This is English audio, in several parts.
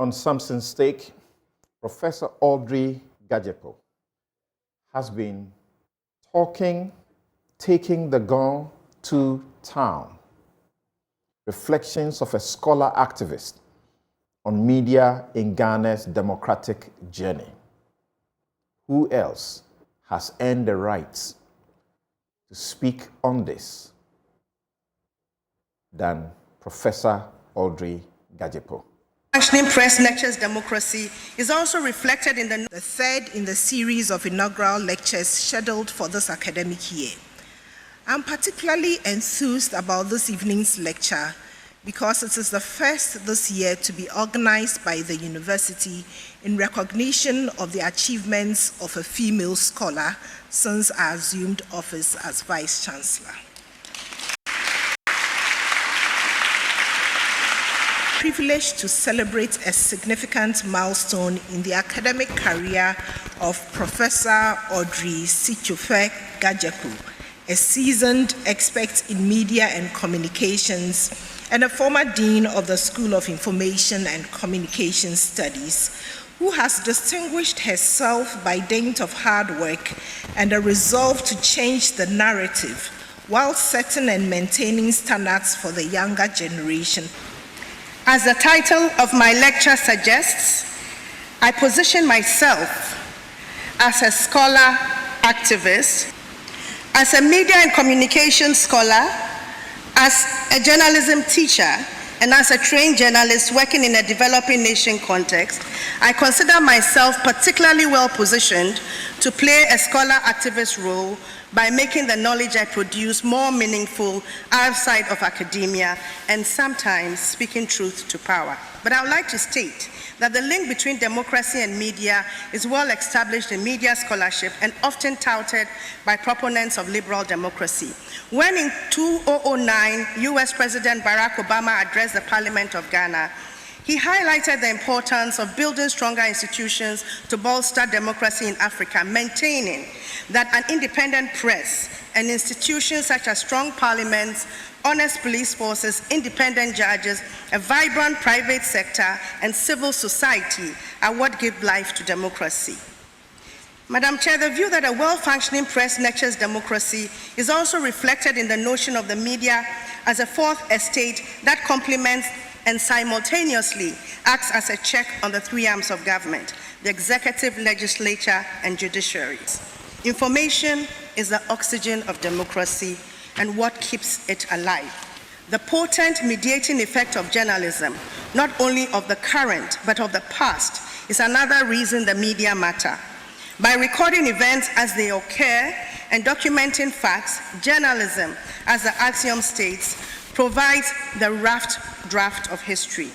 on Samson's stake, Professor Audrey Gajepo has been taking the gun to town. Reflections of a scholar activist on media in Ghana's democratic journey. Who else has earned the right to speak on this than Professor Audrey Gajepo? Functioning Press Lectures Democracy is also reflected in the third in the series of inaugural lectures scheduled for this academic year. I'm particularly enthused about this evening's lecture because it is the first this year to be organized by the university in recognition of the achievements of a female scholar since I assumed office as Vice Chancellor. Privileged to celebrate a significant milestone in the academic career of Professor Audrey Gajepo, a seasoned expert in media and communications and a former dean of the School of Information and Communication Studies, who has distinguished herself by dint of hard work and a resolve to change the narrative while setting and maintaining standards for the younger generation. As the title of my lecture suggests, I position myself as a scholar activist, as a media and communication scholar, as a journalism teacher, and as a trained journalist working in a developing nation context. I consider myself particularly well positioned to play a scholar activist role by making the knowledge I produce more meaningful outside of academia and sometimes speaking truth to power. But I would like to state that the link between democracy and media is well established in media scholarship and often touted by proponents of liberal democracy. When in 2009, US President Barack Obama addressed the Parliament of Ghana, he highlighted the importance of building stronger institutions to bolster democracy in Africa, maintaining that an independent press and institutions such as strong parliaments, honest police forces, independent judges, a vibrant private sector, and civil society are what give life to democracy. Madam Chair, the view that a well-functioning press nurtures democracy is also reflected in the notion of the media as a fourth estate that complements and simultaneously acts as a check on the three arms of government, the executive, legislature, and judiciary. Information is the oxygen of democracy and what keeps it alive. The potent mediating effect of journalism, not only of the current, but of the past, is another reason the media matter. By recording events as they occur and documenting facts, journalism, as the axiom states, provides the rough draft of history.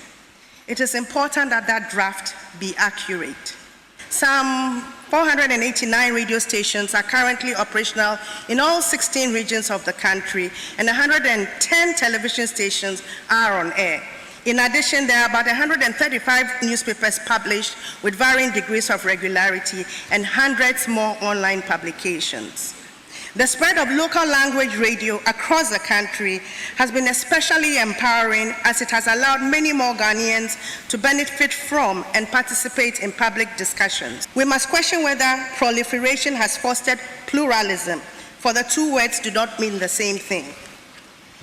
It is important that that draft be accurate. Some 489 radio stations are currently operational in all 16 regions of the country, and 110 television stations are on air. In addition, there are about 135 newspapers published with varying degrees of regularity and hundreds more online publications. The spread of local language radio across the country has been especially empowering as it has allowed many more Ghanaians to benefit from and participate in public discussions. We must question whether proliferation has fostered pluralism, for the two words do not mean the same thing.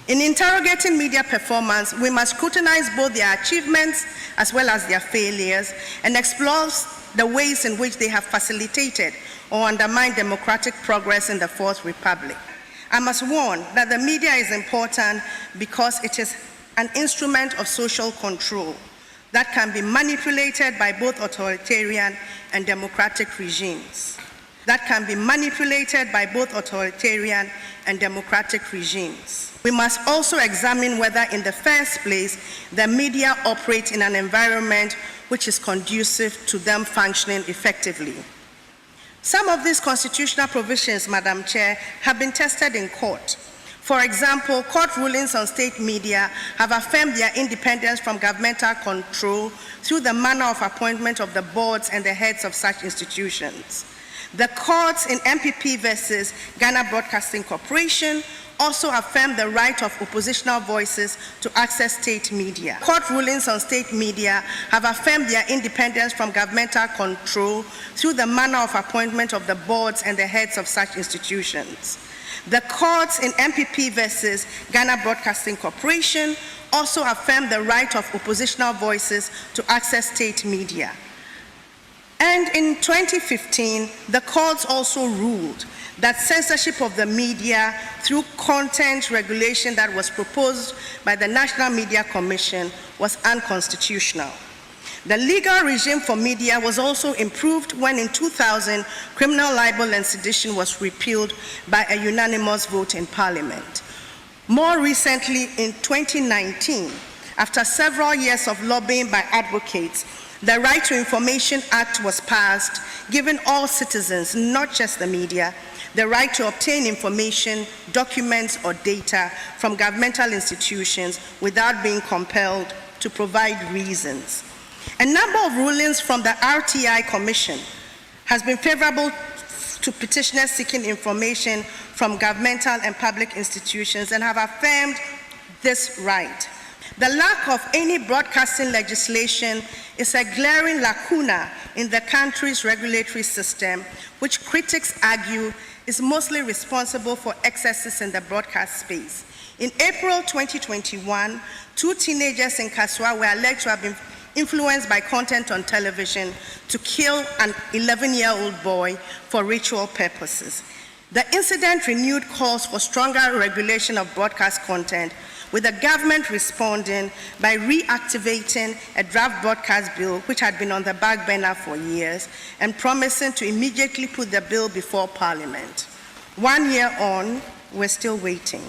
In interrogating media performance, we must scrutinize both their achievements as well as their failures and explore the ways in which they have facilitated or undermined democratic progress in the Fourth Republic. I must warn that the media is important because it is an instrument of social control that can be manipulated by both authoritarian and democratic regimes. We must also examine whether in the first place the media operate in an environment which is conducive to them functioning effectively. Some of these constitutional provisions, Madam Chair, have been tested in court. For example, court rulings on state media have affirmed their independence from governmental control through the manner of appointment of the boards and the heads of such institutions. The courts in MPP versus Ghana Broadcasting Corporation also affirm the right of oppositional voices to access state media. Court rulings on state media have affirmed their independence from governmental control through the manner of appointment of the boards and the heads of such institutions. The courts in MPP versus Ghana Broadcasting Corporation also affirmed the right of oppositional voices to access state media. And in 2015, the courts also ruled that censorship of the media through content regulation that was proposed by the National Media Commission was unconstitutional. The legal regime for media was also improved when in 2000, criminal libel and sedition was repealed by a unanimous vote in Parliament. More recently, in 2019, after several years of lobbying by advocates, the Right to Information Act was passed, giving all citizens, not just the media, the right to obtain information, documents, or data from governmental institutions without being compelled to provide reasons. A number of rulings from the RTI Commission has been favorable to petitioners seeking information from governmental and public institutions and have affirmed this right. The lack of any broadcasting legislation is a glaring lacuna in the country's regulatory system, which critics argue is mostly responsible for excesses in the broadcast space. In April 2021, 2 teenagers in Kaswa were alleged to have been influenced by content on television to kill an 11-year-old boy for ritual purposes. The incident renewed calls for stronger regulation of broadcast content, with the government responding by reactivating a draft broadcast bill which had been on the back burner for years and promising to immediately put the bill before Parliament. 1 year on, we're still waiting.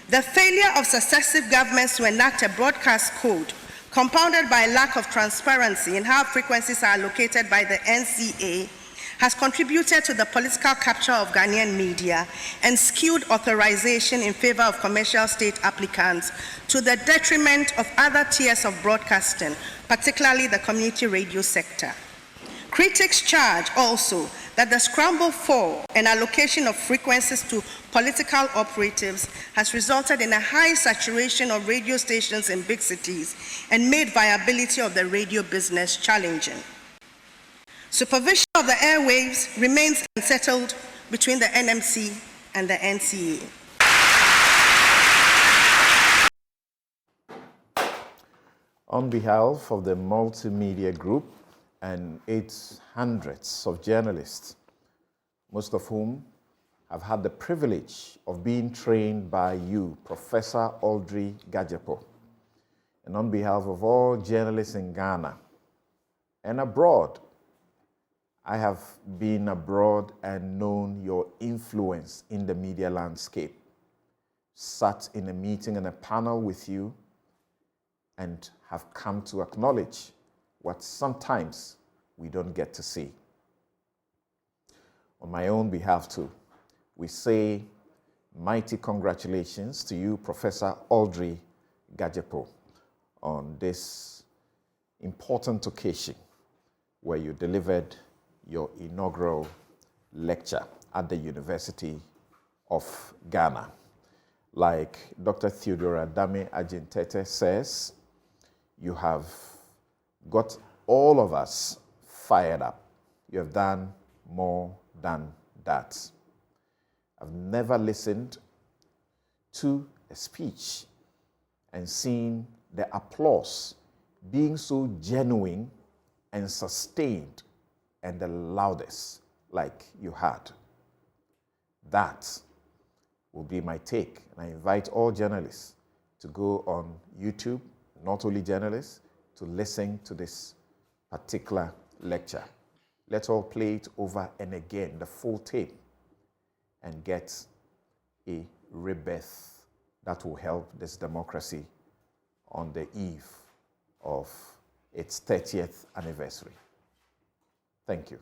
The failure of successive governments to enact a broadcast code, compounded by a lack of transparency in how frequencies are allocated by the NCA, has contributed to the political capture of Ghanaian media and skewed authorization in favor of commercial state applicants to the detriment of other tiers of broadcasting, particularly the community radio sector. Critics charge also that the scramble for an allocation of frequencies to political operatives has resulted in a high saturation of radio stations in big cities and made viability of the radio business challenging. Supervision of the airwaves remains unsettled between the NMC and the NCA. On behalf of the Multimedia Group and its hundreds of journalists, most of whom have had the privilege of being trained by you, Professor Audrey Gadjepo, and on behalf of all journalists in Ghana and abroad, I have been abroad and known your influence in the media landscape, sat in a meeting and a panel with you, and have come to acknowledge what sometimes we don't get to see. On my own behalf too, we say mighty congratulations to you, Professor Audrey Gadjepo, on this important occasion where you delivered your inaugural lecture at the University of Ghana. Like Dr. Theodora Dame Ajintete says, you have got all of us fired up. You have done more than that. I've never listened to a speech and seen the applause being so genuine and sustained and the loudest like you had. That will be my take. And I invite all journalists to go on YouTube, not only journalists, to listen to this particular lecture. Let's all play it over and again, the full tape, and get a rebirth that will help this democracy on the eve of its 30th anniversary. Thank you.